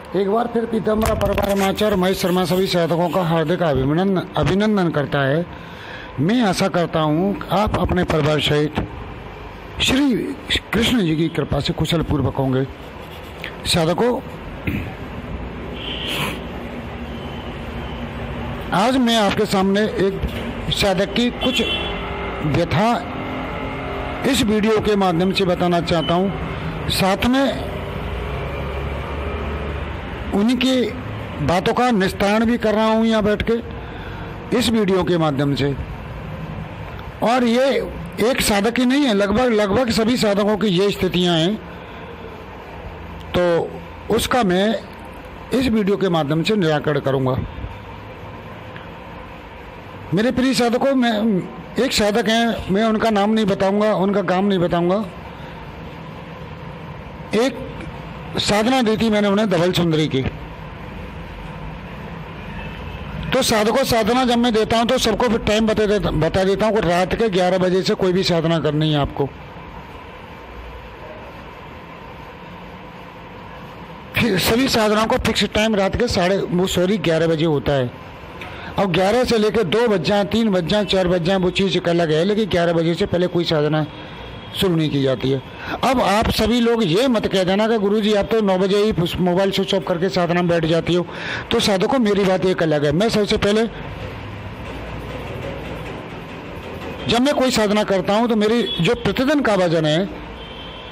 एक बार फिर पीताम्बरा परमाचार्य महेश शर्मा सभी साधकों का हार्दिक अभिनंदन करता है। मैं आशा करता हूँ आप अपने परिवार सहित श्री कृष्ण जी की कृपा से कुशल पूर्वक होंगे। साधकों, आज मैं आपके सामने एक साधक की कुछ व्यथा इस वीडियो के माध्यम से बताना चाहता हूँ। साथ में उनकी बातों का निस्तारण भी कर रहा हूँ यहाँ बैठ के इस वीडियो के माध्यम से। और ये एक साधक ही नहीं है, लगभग सभी साधकों की ये स्थितियाँ हैं, तो उसका मैं इस वीडियो के माध्यम से निराकरण करूँगा। मेरे प्रिय साधकों, मैं एक साधक हैं, मैं उनका नाम नहीं बताऊंगा, उनका काम नहीं बताऊंगा। एक साधना दी थी मैंने उन्हें धवल सुंदरी की। तो साधकों, साधना जब मैं देता हूं तो सबको फिर टाइम बता देता हूं कि रात के 11 बजे से कोई भी साधना करनी है आपको। सभी साधनाओं को फिक्स टाइम रात के 11 बजे होता है। अब 11 से लेकर 2 बज जाए, 3 बज जाए, 4 बज जाए, वो चीज़ एक अलग है, लेकिन 11 बजे से पहले कोई साधना शुरू नहीं की जाती है। अब आप सभी लोग ये मत कह देना कि गुरुजी आप तो 9 बजे ही मोबाइल स्विच ऑफ करके साधना में बैठ जाती हो। तो साधकों, मेरी बात एक अलग है। मैं सबसे पहले जब मैं कोई साधना करता हूँ तो मेरी जो प्रतिदिन का वजन है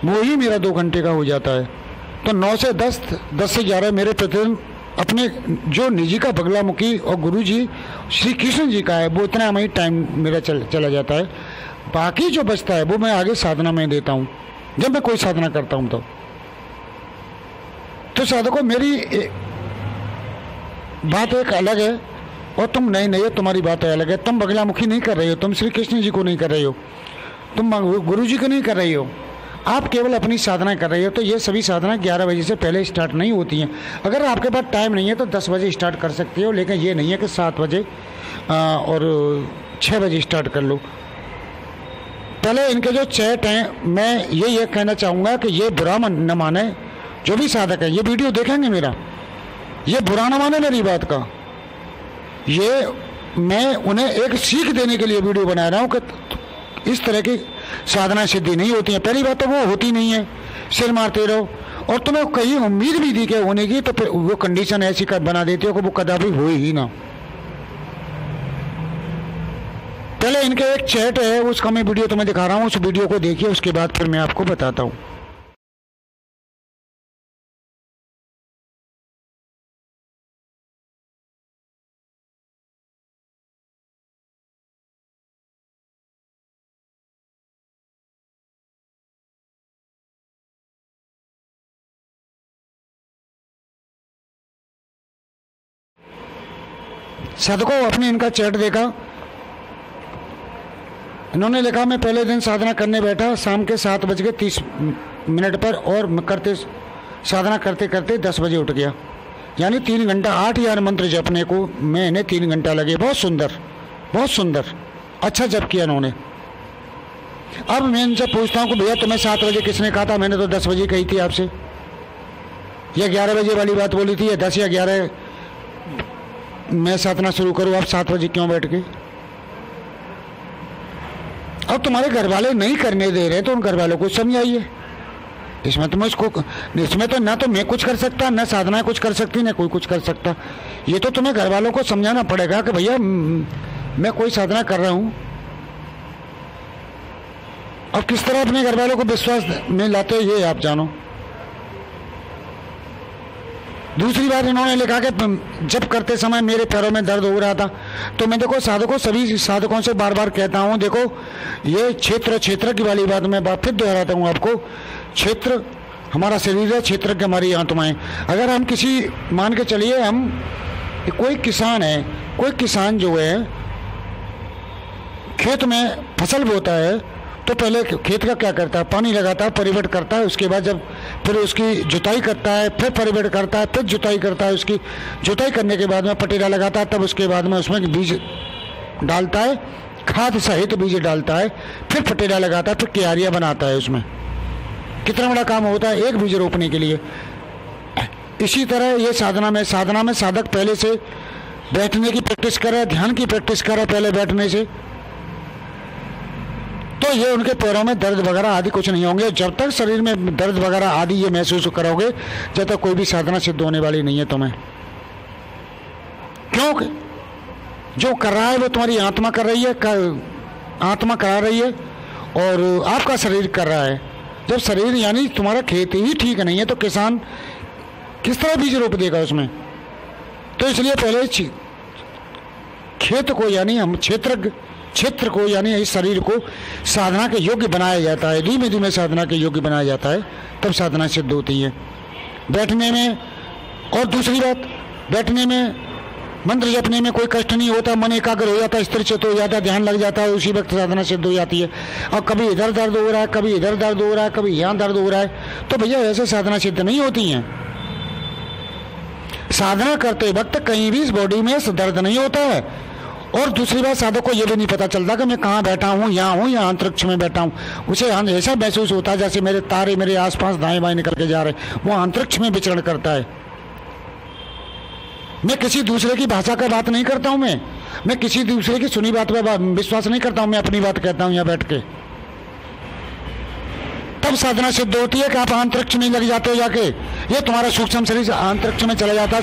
वो ही मेरा 2 घंटे का हो जाता है। तो 9 से 10, 10 से 11 मेरे प्रतिदिन अपने जो निजी का बगलामुखी और गुरुजी श्री कृष्ण जी का है, वो इतना में ही टाइम मेरा चला जाता है। बाकी जो बचता है वो मैं आगे साधना में देता हूँ जब मैं कोई साधना करता हूँ। तो साधकों, मेरी बात एक अलग है और तुम नहीं है, तुम्हारी बात अलग है। तुम बगलामुखी नहीं कर रहे हो, तुम श्री कृष्ण जी को नहीं कर रहे हो, तुम गुरु जी को नहीं कर रही हो, आप केवल अपनी साधना कर रहे हो। तो ये सभी साधना 11 बजे से पहले स्टार्ट नहीं होती हैं। अगर आपके पास टाइम नहीं है तो 10 बजे स्टार्ट कर सकते हो, लेकिन ये नहीं है कि 7 बजे और 6 बजे स्टार्ट कर लो। पहले इनके जो चैट हैं, मैं ये कहना चाहूँगा कि ये बुरा न माने, जो भी साधक है ये वीडियो देखेंगे मेरा, ये बुरा न माने मेरी बात का। ये मैं उन्हें एक सीख देने के लिए वीडियो बना रहा हूँ कि इस तरह की साधना सिद्धि नहीं होती है। पहली बात तो वो होती नहीं है, सिर मारते रहो, और तुम्हें कहीं उम्मीद भी दी के होने की तो फिर वो कंडीशन ऐसी बना देती हो कि वो कदापि हो ही ना। पहले इनके एक चैट है, उसका मैं वीडियो तुम्हें दिखा रहा हूँ, उस वीडियो को देखिए, उसके बाद फिर मैं आपको बताता हूँ। साधकों, आपने इनका चैट देखा। इन्होंने लिखा, मैं पहले दिन साधना करने बैठा शाम के 7:30 पर और साधना करते करते 10 बजे उठ गया। यानी 3 घंटा 8000 मंत्र जपने को मैंने 3 घंटा लगे। बहुत सुंदर अच्छा जप किया इन्होंने। अब मैं इनसे पूछता हूँ कि भैया तुम्हें 7 बजे किसने कहा था? मैंने तो 10 बजे कही थी आपसे, या 11 बजे वाली बात बोली थी, या 10 या 11 मैं साधना शुरू करूँ, आप 7 बजे क्यों बैठ गए? अब तुम्हारे घर वाले नहीं करने दे रहे तो उन घर वालों को समझाइए। इसमें तो ना तो मैं कुछ कर सकता, ना साधना कुछ कर सकती, ना कोई कुछ कर सकता। ये तो तुम्हें घर वालों को समझाना पड़ेगा कि भैया मैं कोई साधना कर रहा हूँ। अब किस तरह अपने घर वालों को विश्वास में लाते हो ये आप जानो। दूसरी बात इन्होंने लिखा कि जब करते समय मेरे पैरों में दर्द हो रहा था। तो मैं देखो साधकों, सभी साधकों से बार बार कहता हूँ, देखो ये क्षेत्र की वाली बात मैं फिर दोहराता हूँ आपको। क्षेत्र हमारा शरीर है, क्षेत्र की हमारी आत्माएं। अगर हम किसी, मान के चलिए हम कोई किसान है, कोई किसान जो है खेत में फसल बोता है तो पहले खेत का क्या करता है? पानी लगाता है, परिवर्त करता है, उसके बाद जब फिर उसकी जुताई करता है, फिर परिवर्त करता है, फिर जुताई करता है, उसकी जुताई करने के बाद में पटेरा लगाता है, तब उसके बाद में उसमें बीज डालता है, खाद सहित बीज डालता है, फिर पटेरा लगाता है, फिर क्यारियाँ बनाता है। उसमें कितना बड़ा काम होता है एक बीज रोपने के लिए। इसी तरह ये साधना में साधक पहले से बैठने की प्रैक्टिस करे, ध्यान की प्रैक्टिस करे पहले बैठने से, तो ये उनके पैरों में दर्द वगैरह आदि कुछ नहीं होंगे। जब तक शरीर में दर्द वगैरह आदि ये महसूस करोगे, जब तक कोई भी साधना सिद्ध होने वाली नहीं है तुम्हें। क्योंकि जो कर रहा है वो तुम्हारी आत्मा कर रही है, आत्मा करा रही है, और आपका शरीर कर रहा है। जब शरीर यानी तुम्हारा खेत ही ठीक नहीं है तो किसान किस तरह बीज रोप देगा उसमें? तो इसलिए पहले खेत को यानी हम क्षेत्र को यानी इस शरीर को साधना के योग्य बनाया जाता है, धीमे धीमे साधना के योग्य बनाया जाता है, तब साधना सिद्ध होती है बैठने में। और दूसरी बात, बैठने में मंत्र जपने में कोई कष्ट नहीं होता, मन एकाग्र हो जाता है, स्थिर चित्त हो जाता है, ध्यान लग जाता है, उसी वक्त साधना सिद्ध हो जाती है। और कभी इधर दर्द हो रहा है, कभी इधर दर्द हो रहा है, कभी यहाँ दर्द हो रहा है, तो भैया ऐसे साधना सिद्ध नहीं होती हैं। साधना करते वक्त कहीं भी इस बॉडी में दर्द नहीं होता है। और दूसरी बात, साधक को यह भी नहीं पता चलता कि मैं कहाँ बैठा हूँ, यहाँ हूँ या अंतरिक्ष में बैठा हूँ। उसे ऐसा महसूस होता है जैसे मेरे तारे मेरे आसपास दाएं बाएं निकल के जा रहे, वो अंतरिक्ष में विचरण करता है। मैं किसी दूसरे की भाषा का बात नहीं करता हूँ, मैं किसी दूसरे की सुनी बात पर विश्वास नहीं करता हूँ, मैं अपनी बात कहता हूँ यहाँ बैठ के। तब साधना सिद्ध होती है कि आप अंतरिक्ष में लग जाते हो जाके। ये तुम्हारा सूक्ष्म शरीर अंतरिक्ष में चला जाता है,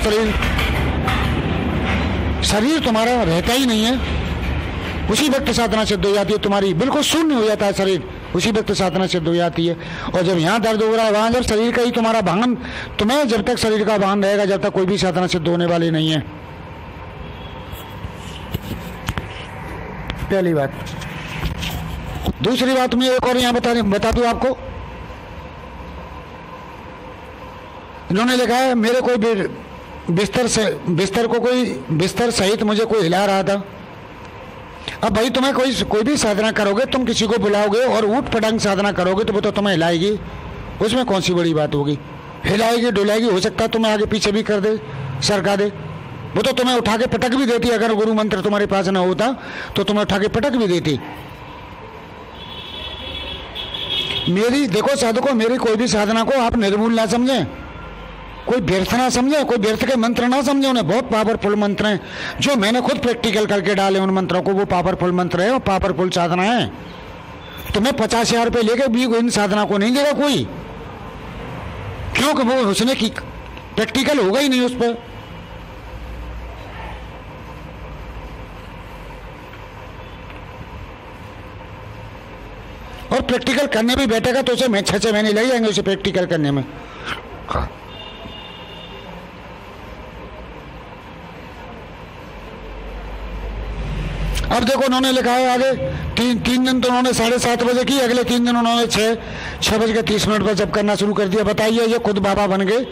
शरीर तुम्हारा रहता ही नहीं है, उसी वक्त साधना सिद्ध हो जाती है। तुम्हारी बिल्कुल शून्य हो जाता है शरीर, उसी वक्त साधना सिद्ध हो जाती है। और जब यहाँ दर्द हो रहा है, वहाँ जब शरीर का ही तुम्हारा भान, तुम्हें जब तक शरीर का भान रहेगा, जब तक कोई भी साधना सिद्ध होने वाली नहीं है। पहली बात। दूसरी बात मैं एक और यहाँ बता दूं आपको। इन्होंने लिखा है, मेरे कोई बिस्तर सहित मुझे कोई हिला रहा था। अब भाई तुम्हें कोई भी साधना करोगे, तुम किसी को बुलाओगे और ऊट पटांग साधना करोगे तो वो तो तुम्हें हिलाएगी, उसमें कौन सी बड़ी बात होगी? हिलाएगी डुलाएगी, हो सकता है तुम्हें आगे पीछे भी कर दे, सरका दे, वो तो तुम्हें उठा के पटक भी देती। अगर गुरु मंत्र तुम्हारे पास न होता तो तुम्हें उठा के पटक भी देती। मेरी देखो साधको, मेरी कोई भी साधना को आप निर्मूल ना समझें, कोई व्यर्थ ना समझे, कोई व्यर्थ के मंत्र ना समझे। उन्हें बहुत पावरफुल मंत्र हैं, जो मैंने खुद प्रैक्टिकल करके डाले उन मंत्रों को, वो पावरफुल मंत्र है और पावरफुल साधना है। तुम्हें 50,000 रुपये लेके भी इन साधना को नहीं देगा कोई, क्योंकि वो उसने की प्रैक्टिकल होगा ही नहीं उस पर। और प्रैक्टिकल करने भी बैठेगा तो उसे 6 महीने लग जाएंगे उसे प्रैक्टिकल करने में। अब देखो उन्होंने लिखा है आगे, तीन दिन तो उन्होंने 7:30 बजे की, अगले 3 दिन उन्होंने 6:30 पर जब करना शुरू कर दिया। बताइए, ये खुद बाबा बन गए,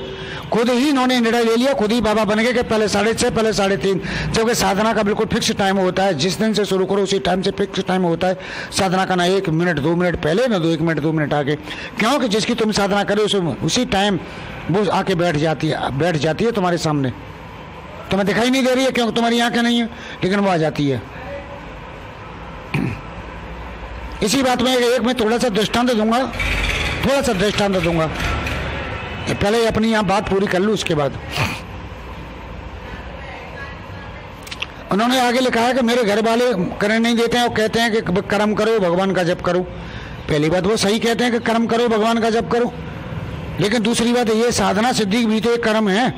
खुद ही इन्होंने निर्णय ले लिया, खुद ही बाबा बन गए कि पहले 6:30 पहले 3:30, जबकि साधना का बिल्कुल फिक्स टाइम होता है। जिस दिन से शुरू करो उसी टाइम से फिक्स टाइम होता है साधना का, ना 1 मिनट 2 मिनट पहले, ना 1 मिनट 2 मिनट आगे। क्योंकि जिसकी तुम साधना करो उसी टाइम वो आके बैठ जाती है तुम्हारे सामने। तुम्हें दिखाई नहीं दे रही है क्योंकि तुम्हारी आंखें नहीं है, लेकिन वो आ जाती है। इसी बात में मैं थोड़ा सा दृष्टांत दूंगा, पहले अपनी यहाँ बात पूरी कर लूँ उसके बाद। उन्होंने आगे लिखा है कि मेरे घर वाले करने नहीं देते हैं और कहते हैं कि कर्म करो भगवान का जप करो। पहली बात, वो सही कहते हैं कि कर्म करो भगवान का जप करो, लेकिन दूसरी बात ये साधना सिद्धि भी तो एक कर्म है।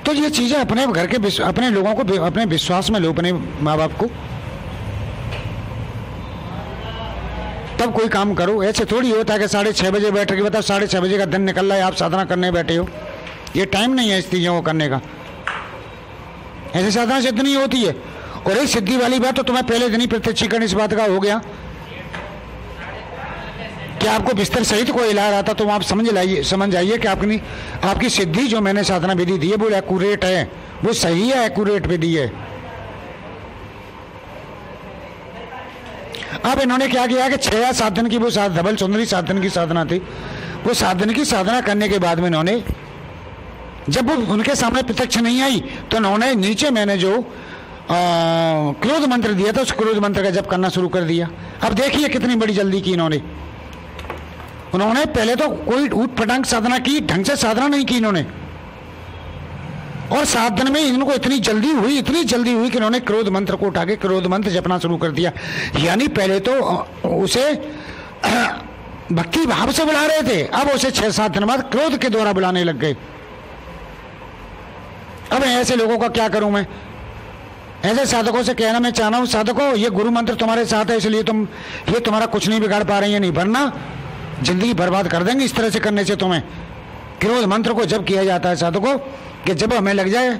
तो ये चीजें अपने घर के अपने लोगों को अपने विश्वास में लो, अपने माँ बाप को, तब कोई काम करो। ऐसे थोड़ी होता है कि 6:30 बजे बैठ के, बताओ 6:30 बजे का दिन निकल रहा है, आप साधना करने बैठे हो, ये टाइम नहीं है इस चीज़ों को करने का। ऐसे साधना सिद्ध नहीं होती है। और एक सिद्धि वाली बात तो तुम्हें पहले दिन ही प्रत्यक्षीकरण इस बात का हो गया कि आपको बिस्तर सहित कोई हिला रहा था, तो आप समझ जाइए कि आपकी सिद्धि जो मैंने साधना विधि दी है वो एक्यूरेट है, वो सही है, एक्यूरेट विधि है। अब इन्होंने क्या किया कि 6 या 7 दिन की वो धवल सुंदरी साधन की साधना थी, वो साधन की साधना करने के बाद में इन्होंने, जब वो उनके सामने प्रत्यक्ष नहीं आई, तो इन्होंने नीचे मैंने जो क्रोध मंत्र दिया था उस क्रोध मंत्र का जप करना शुरू कर दिया। अब देखिए कितनी बड़ी जल्दी की इन्होंने। उन्होंने पहले तो कोई ऊट पटांग साधना की, ढंग से साधना नहीं की इन्होंने, और 7 दिन में इनको इतनी जल्दी हुई कि इन्होंने क्रोध मंत्र को उठा के क्रोध मंत्र जपना शुरू कर दिया। यानी पहले तो उसे भक्ति भाव से बुला रहे थे, अब उसे 6-7 दिन बाद क्रोध के द्वारा बुलाने लग गए। अब ऐसे लोगों का क्या करूं मैं? ऐसे साधकों से कहना मैं चाह रहा हूं, साधकों ये गुरु मंत्र तुम्हारे साथ है, इसलिए तुम ये तुम्हारा कुछ नहीं बिगाड़ पा रही है, नहीं वरना जिंदगी बर्बाद कर देंगे इस तरह से करने से तुम्हें। क्रोध मंत्र को जब किया जाता है साधकों कि जब हमें लग जाए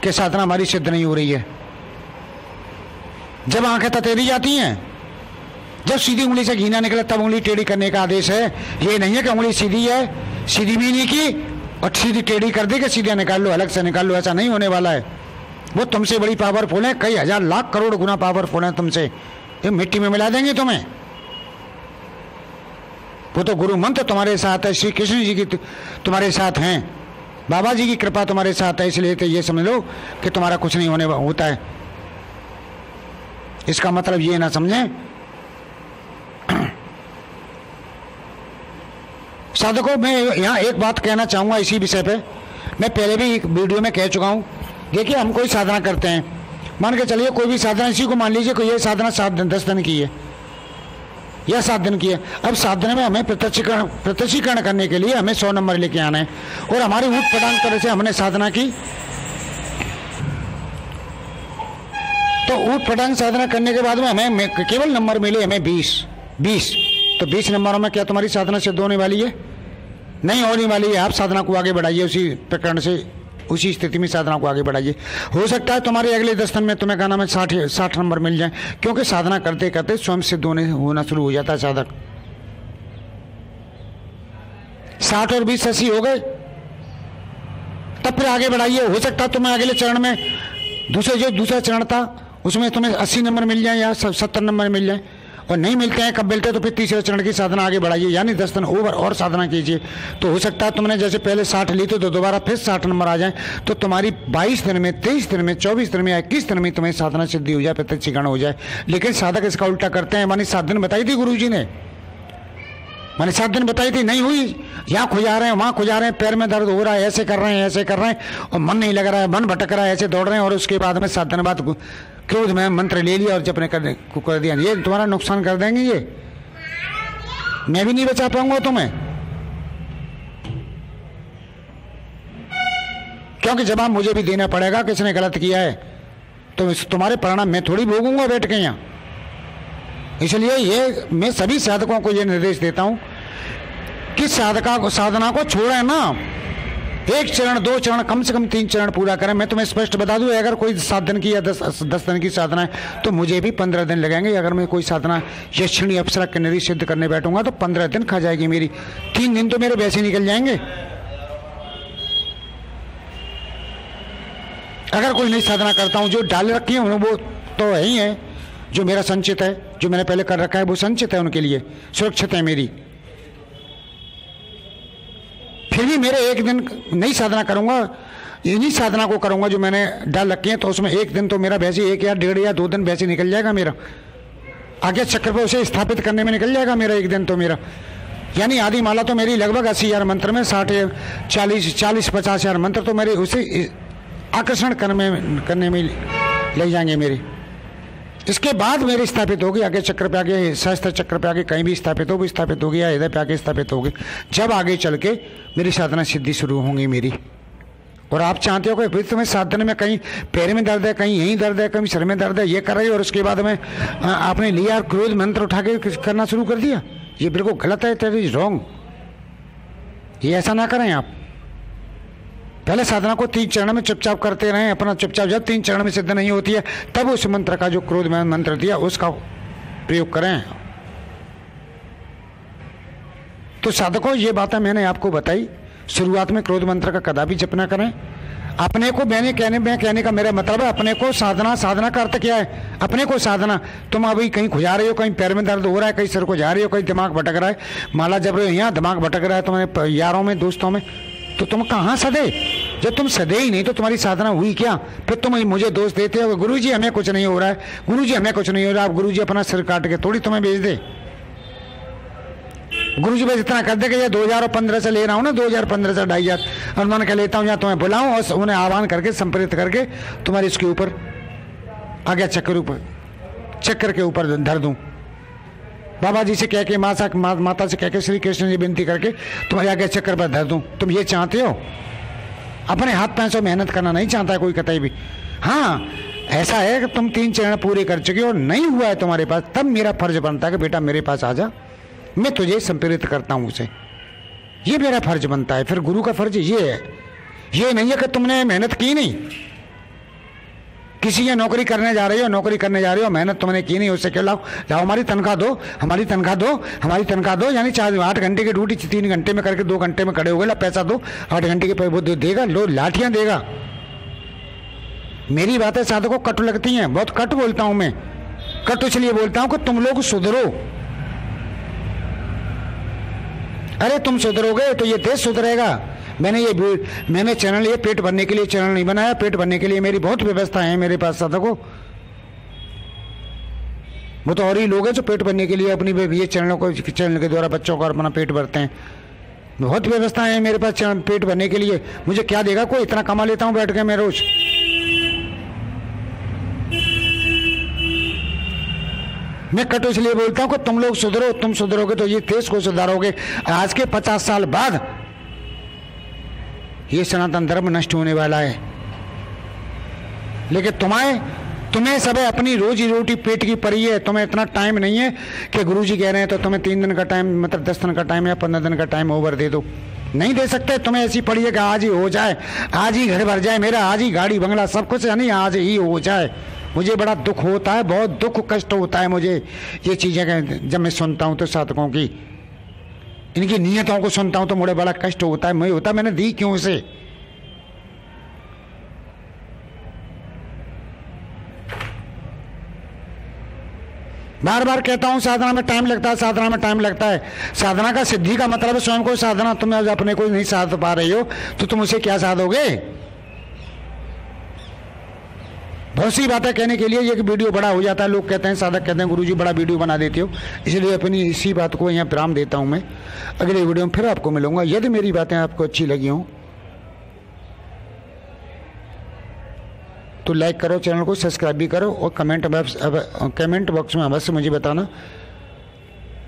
कि साधना हमारी सिद्ध नहीं हो रही है, जब आंखें ततेरी जाती हैं, जब सीधी उंगली से घी ना निकले तब उंगली टेढ़ी करने का आदेश है। ये नहीं है कि उंगली सीधी है, सीधी भी नहीं की और सीधी टेढ़ी कर दी कि सीधा निकाल लो, अलग से निकाल लो, ऐसा नहीं होने वाला है। वो तुमसे बड़ी पावरफुल है, कई हजार लाख करोड़ गुना पावरफुल है तुमसे, ये मिट्टी में मिला देंगे तुम्हें। वो तो गुरु मंत्र तुम्हारे साथ है, श्री कृष्ण जी की तुम्हारे साथ हैं, बाबा जी की कृपा तुम्हारे साथ है, इसलिए तो ये समझ लो कि तुम्हारा कुछ नहीं होने होता है। इसका मतलब ये ना समझें साधकों। मैं यहाँ एक बात कहना चाहूंगा इसी विषय पे, मैं पहले भी एक वीडियो में कह चुका हूँ। देखिए हम कोई साधना करते हैं, मान के चलिए कोई भी साधना, इसी को मान लीजिए कोई ये साधना 7 दिन 10 दिन की है या 7 दिन की है। अब 7 दिन में हमें प्रत्यक्षीकरण करने के लिए हमें 100 नंबर लेके आना है, और हमारी ऊट पटांग तरह से हमने साधना की, तो ऊट पटांग साधना करने के बाद में हमें केवल नंबर मिले हमें 20। तो 20 नंबरों में क्या तुम्हारी साधना सिद्ध होने वाली है? नहीं होने वाली है। आप साधना को आगे बढ़ाइए, उसी प्रकरण से उसी स्थिति में साधना को आगे बढ़ाइए। हो सकता है तुम्हारे अगले 10 दिन में तुम्हें कहना में 60 नंबर मिल जाए, क्योंकि साधना करते करते स्वयं सिद्ध होना शुरू हो जाता है साधक। 60 और 20 80 हो गए, तब फिर आगे बढ़ाइए। हो सकता है तुम्हें अगले चरण में दूसरा चरण था उसमें तुम्हें 80 नंबर मिल जाए या 70 नंबर मिल जाए, और नहीं मिलते हैं, कब मिलते हैं तो फिर तीसरे चरण की साधना आगे बढ़ाइए, यानी 10 दिन ओवर और साधना कीजिए। तो हो सकता है तुमने जैसे पहले 60 ली तो दोबारा फिर 60 नंबर आ जाए, तो तुम्हारी 22 दिन में, 23 दिन में, 24 दिन में, 21 दिन में तुम्हें साधना सिद्धि हो जाए, प्रत्यक्षीकरण हो जाए। लेकिन साधक इसका उल्टा करते हैं। मानी 7 दिन बताई थी गुरु जी ने, मैंने 7 दिन बताई थी, नहीं हुई, यहाँ खुजा रहे हैं वहाँ खुजा रहे हैं, पैर में दर्द हो रहा है, ऐसे कर रहे हैं, और मन नहीं लग रहा है, मन भटक रहा है, ऐसे दौड़ रहे हैं, और उसके बाद में 7 दिन बाद क्रोध में मंत्र ले लिया और जपने करने को कर दिया। ये तुम्हारा नुकसान कर देंगे, ये मैं भी नहीं बचा पाऊंगा तुम्हें, क्योंकि जवाब मुझे भी देना पड़ेगा किसने गलत किया है, तो तुम्हारे परिणाम मैं थोड़ी भोगूंगा बैठ के यहाँ। इसलिए ये मैं सभी साधकों को ये निर्देश देता हूं कि साधना को छोड़े ना, 1 चरण 2 चरण कम से कम 3 चरण पूरा करें। मैं तुम्हें स्पष्ट बता दूं, अगर कोई 7 दिन की या 10 दिन की साधना है तो मुझे भी 15 दिन लगेंगे। अगर मैं कोई साधना यक्षिणी अप्सरा किन्नरी सिद्ध करने बैठूंगा तो 15 दिन खा जाएगी मेरी, 3 दिन तो मेरे वैसे निकल जाएंगे। अगर कोई नई साधना करता हूं, जो डाल रखी है वो तो है ही है, जो मेरा संचित है, जो मैंने पहले कर रखा है वो संचित है, उनके लिए सुरक्षित है मेरी। फिर भी मेरे 1 दिन नई साधना करूंगा, इन्हीं साधना को करूंगा जो मैंने डाल रखी है, तो उसमें 1 दिन तो मेरा वैसे 1 या 1.5 या 2 दिन वैसे निकल जाएगा मेरा, आगे चक्र पे उसे स्थापित करने में निकल जाएगा मेरा 1 दिन तो मेरा। यानी आदि माला तो मेरी लगभग 80,000 मंत्र में 40-50 हजार मंत्र तो मेरे उसे आकर्षण करने में ले जाएंगे मेरे। इसके बाद मेरी स्थापित होगी, आगे चक्र पे आगे, सहस्त्र चक्र पे आगे कहीं भी स्थापित हो, स्थापित होगी, या हृदय पे आगे स्थापित होगी, जब आगे चल के मेरी साधना सिद्धि शुरू होंगी मेरी। और आप चाहते हो कि फिर तुम्हें साधना में कहीं पैर में दर्द है, कहीं यहीं दर्द है, कहीं सिर में दर्द है, ये कर रही हो, और उसके बाद में आपने लिया क्रोध मंत्र उठा के करना शुरू कर दिया, ये बिल्कुल गलत है, दैट इज रॉन्ग। ये ऐसा ना करें आप। पहले साधना को 3 चरण में चुपचाप करते रहें अपना, चुपचाप। जब 3 चरण में सिद्ध नहीं होती है तब उस मंत्र का, जो क्रोध में मंत्र दिया, उसका प्रयोग करें। तो साधकों ये बातें मैंने आपको बताई। शुरुआत में क्रोध मंत्र का कदापि जप न करें। अपने को कहने का मेरा मतलब है, अपने को साधना का अर्थ क्या है? अपने को साधना। तुम अभी कहीं खुजा रहे हो, कहीं पैर में दर्द हो रहा है, कहीं सिर को जा रही हो, कहीं दिमाग भटक रहा है, माला जप रहे हो, यहाँ दिमाग भटक रहा है तुम्हारे यारों में, दोस्तों में, तो तुम कहाँ सदे? जब तुम सदे ही नहीं तो तुम्हारी साधना हुई क्या? फिर तुम मुझे दोष देते हो, गुरुजी हमें कुछ नहीं हो रहा है, गुरुजी हमें कुछ नहीं हो रहा है। अब गुरुजी अपना सिर काट के थोड़ी तुम्हें भेज दे। गुरुजी बस इतना कर दे कि ये 2015 से ले रहा हूँ ना, 2015 से 2500 अनुमान कर लेता हूँ, या तुम्हें बुलाऊँ और उन्हें आह्वान करके संप्रेरित करके तुम्हारे इसके ऊपर आज्ञा चक्कर के ऊपर धर दूँ। बाबा जी से कह के माता से कह के श्री कृष्ण जी विनती करके तुम्हारे आगे चक्कर पर धर दूं। तुम ये चाहते हो? अपने हाथ पैसों मेहनत करना नहीं चाहता है कोई कतई भी। हाँ, ऐसा है कि तुम 3 चरण पूरे कर चुके हो, नहीं हुआ है तुम्हारे पास, तब मेरा फर्ज बनता है कि बेटा मेरे पास आ जा, मैं तुझे संप्रेरित करता हूं उसे। ये मेरा फर्ज बनता है। फिर गुरु का फर्ज ये है, ये नहीं है कि तुमने मेहनत की नहीं। किसी की नौकरी करने जा रही हो, मेहनत तुमने की नहीं, उससे क्यों लाओ हमारी तनख्वाह दो, हमारी तनख्वाह दो, यानी 8 घंटे की ड्यूटी 3 घंटे में करके 2 घंटे में खड़े हो गए, ला पैसा दो, 8 घंटे के वो देगा, लो लाठियां देगा। मेरी बातें साधकों को कटु लगती हैं, बहुत कटु बोलता हूं मैं। कटु इसलिए बोलता हूं कि तुम लोग सुधरो। अरे तुम सुधरोगे तो ये देश सुधरेगा। मैंने चैनल ये पेट भरने के लिए चैनल नहीं बनाया, पेट भरने के लिए मेरी बहुत व्यवस्था है मेरे पास साधकों। वो तो और ही लोग हैं जो पेट भरने के लिए अपनी ये चैनल के द्वारा बच्चों का अपना पेट भरते हैं। बहुत व्यवस्था है मेरे पास पेट भरने के लिए। मुझे क्या देगा कोई? इतना कमा लेता हूं बैठ के मैं रोज। मैं कटु इसलिए बोलता हूं कि तुम लोग सुधरो, तुम सुधरोगे तो ये देश को सुधारोगे। आज के 50 साल बाद ये सनातन धर्म नष्ट होने वाला है। लेकिन तुम्हें सब अपनी रोजी रोटी पेट की पड़ी है। तुम्हें इतना टाइम नहीं है कि गुरुजी कह रहे हैं तो तुम्हें 3 दिन का टाइम, मतलब 10 दिन का टाइम या 15 दिन का टाइम ओवर दे दो। नहीं दे सकते। तुम्हें ऐसी पड़ी है कि आज ही हो जाए, आज ही घर भर जाए मेरा, आज ही गाड़ी बंगला सब कुछ, यानी आज ही हो जाए। मुझे बड़ा दुख होता है, बहुत दुख कष्ट होता है मुझे ये चीज़ें जब मैं सुनता हूँ तो साधकों की इनकी नियतों को सुनता हूं तो मुझे बड़ा कष्ट होता है। मुझे होता मैंने दी क्यों उसे। बार बार कहता हूं साधना में टाइम लगता है, साधना में टाइम लगता है। साधना का सिद्धि का मतलब है स्वयं को साधना। तुम अपने को नहीं साध पा रही हो तो तुम उसे क्या साधोगे? बहुत सी बातें कहने के लिए ये कि वीडियो बड़ा हो जाता है। लोग कहते हैं, साधक कहते हैं गुरुजी बड़ा वीडियो बना देते हो, इसलिए अपनी इसी बात को यहाँ विराम देता हूँ। मैं अगले वीडियो में फिर आपको मिलूंगा। यदि मेरी बातें आपको अच्छी लगी हों तो लाइक करो, चैनल को सब्सक्राइब भी करो और कमेंट बॉक्स में अवश्य मुझे बताना।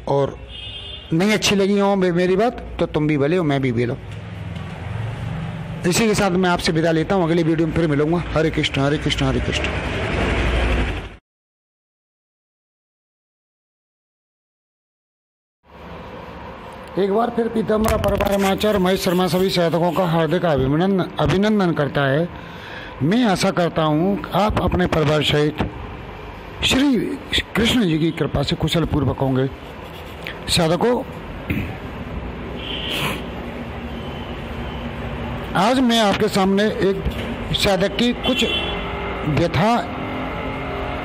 और नहीं अच्छी लगी हो मेरी बात तो तुम भी भले हो, मैं भी बोलो। इसी के साथ मैं आपसे विदा लेता हूँ। अगली वीडियो में फिर मिलूंगा। हरे कृष्ण हरे कृष्ण हरे कृष्ण। एक बार फिर पीताम्बर परमाचार्य महेश शर्मा सभी साधकों का हार्दिक अभिनंदन करता है। मैं आशा करता हूँ आप अपने परिवार सहित श्री कृष्ण जी की कृपा से कुशल पूर्वक होंगे। साधकों, आज मैं आपके सामने एक साधक की कुछ व्यथा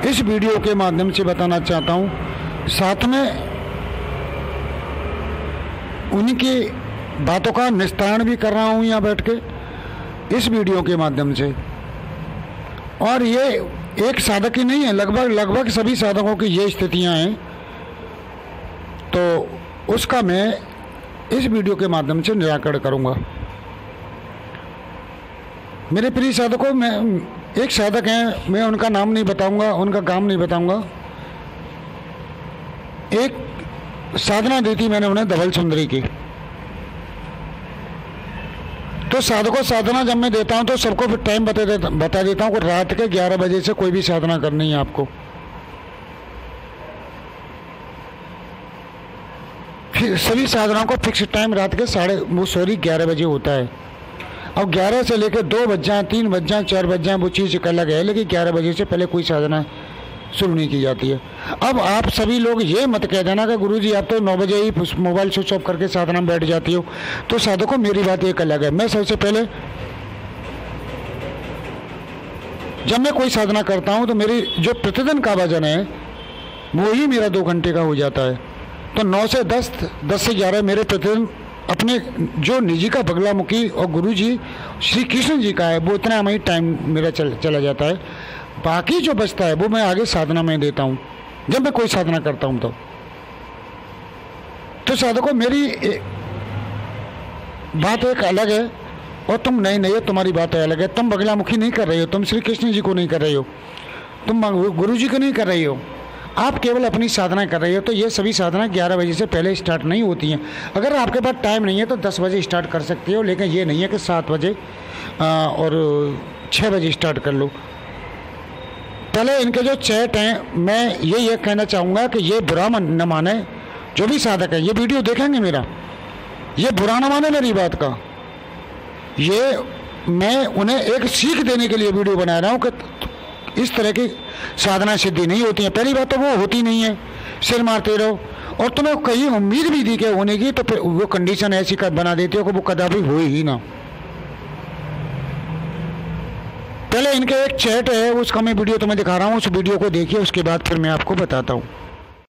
इस वीडियो के माध्यम से बताना चाहता हूँ। साथ में उनकी बातों का निस्तारण भी कर रहा हूँ यहाँ बैठ के इस वीडियो के माध्यम से। और ये एक साधक ही नहीं है, लगभग सभी साधकों की ये स्थितियाँ हैं। तो उसका मैं इस वीडियो के माध्यम से निराकरण करूँगा। मेरे प्रिय साधकों, मैं एक साधक हैं, मैं उनका नाम नहीं बताऊंगा, उनका काम नहीं बताऊंगा। एक साधना दी थी मैंने उन्हें धवल सुंदरी की। तो साधकों, साधना जब मैं देता हूं तो सबको फिर टाइम बता देता हूं कि रात के 11 बजे से कोई भी साधना करनी है आपको। फिर सभी साधनाओं को फिक्स टाइम रात के 11 बजे होता है। अब 11 से लेकर 2 बज जाए, 3 बज जाए, 4 बज जाए, वो चीज़ एक अलग है, लेकिन 11 बजे से पहले कोई साधना शुरू नहीं की जाती है। अब आप सभी लोग ये मत कह देना कि गुरुजी आप तो 9 बजे ही मोबाइल स्विच ऑफ करके साधना में बैठ जाती हो। तो साधकों, मेरी बात एक अलग है। मैं सबसे पहले जब मैं कोई साधना करता हूँ तो मेरी जो प्रतिदिन का वजन है वो ही मेरा 2 घंटे का हो जाता है। तो 9 से 10, 10 से 11 मेरे प्रतिदिन अपने जो निजी का बगलामुखी और गुरुजी श्री कृष्ण जी का है वो इतना में ही टाइम मेरा चला जाता है। बाकी जो बचता है वो मैं आगे साधना में देता हूँ जब मैं कोई साधना करता हूँ। तो तो साधकों, मेरी बात एक अलग है और तुम नए नए हो, तुम्हारी बात अलग है। तुम बगलामुखी नहीं कर रहे हो, तुम श्री कृष्ण जी को नहीं कर रहे हो, तुम गुरु जी को नहीं कर रही हो, आप केवल अपनी साधना कर रहे हो। तो ये सभी साधना 11 बजे से पहले स्टार्ट नहीं होती हैं। अगर आपके पास टाइम नहीं है तो 10 बजे स्टार्ट कर सकते हो, लेकिन ये नहीं है कि 7 बजे और 6 बजे स्टार्ट कर लो। पहले इनके जो चैट हैं, मैं ये कहना चाहूँगा कि ये बुरा न माने, जो भी साधक है ये वीडियो देखेंगे मेरा, ये बुरा न माने मेरी बात का। ये मैं उन्हें एक सीख देने के लिए वीडियो बना रहा हूँ कि इस तरह की साधना सिद्धि नहीं होती है। पहली बात तो वो होती नहीं है, सिर मारते रहो, और तुम्हें कहीं उम्मीद भी दी के होने की, तो फिर वो कंडीशन ऐसी बना देती हो कि वो कदापि हो ही ना। पहले इनके एक चैट है, उसका मैं वीडियो तुम्हें दिखा रहा हूँ, उस वीडियो को देखिए, उसके बाद फिर मैं आपको बताता हूँ।